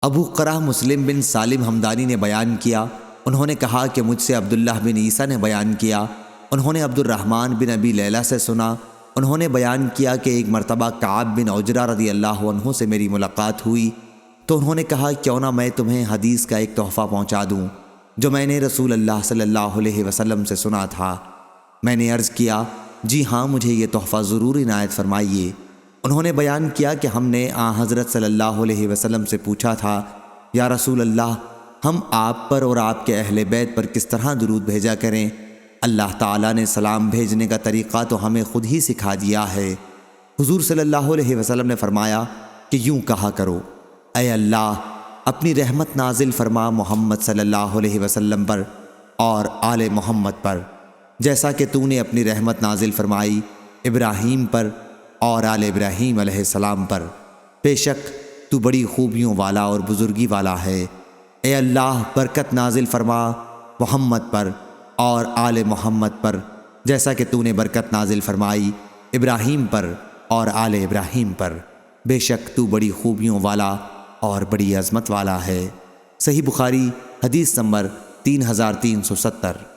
ابو قرہ مسلم بن سالم ہمدانی نے بیان کیا، انہوں نے کہا کہ مجھ سے عبداللہ بن عیسیٰ نے بیان کیا، انہوں نے عبد الرحمن بن ابی لیلہ سے سنا، انہوں نے بیان کیا کہ ایک مرتبہ کعب بن عجرہ رضی اللہ عنہ سے میری ملاقات ہوئی تو انہوں نے کہا کیوں نہ میں تمہیں حدیث کا ایک تحفہ پہنچا دوں جو میں نے رسول اللہ صلی اللہ علیہ وسلم سے سنا تھا۔ میں نے عرض کیا جی ہاں، مجھے یہ تحفہ ضرور عنایت فرمائیے۔ انہوں نے بیان کیا کہ ہم نے حضرت صلی اللہ علیہ وسلم سے پوچھا تھا یا رسول اللہ، ہم آپ پر اور آپ کے اہل بیت پر کس طرح درود بھیجا کریں؟ اللہ تعالیٰ نے سلام بھیجنے کا طریقہ تو ہمیں خود ہی سکھا دیا ہے۔ حضور صلی اللہ علیہ وسلم نے فرمایا کہ یوں کہا کرو، اے اللہ اپنی رحمت نازل فرما محمد صلی اللہ علیہ وسلم پر اور آل محمد پر، جیسا کہ تو نے اپنی رحمت نازل فرمائی ابراہیم پر اور آل ابراہیم علیہ السلام پر۔ بے شک تو بڑی خوبیوں والا اور بزرگی والا ہے۔ اے اللہ برکت نازل فرما محمد پر اور آل محمد پر، جیسا کہ تو نے برکت نازل فرمائی ابراہیم پر اور آل ابراہیم پر۔ بے شک تو بڑی خوبیوں والا اور بڑی عظمت والا ہے۔ صحیح بخاری حدیث نمبر 3370۔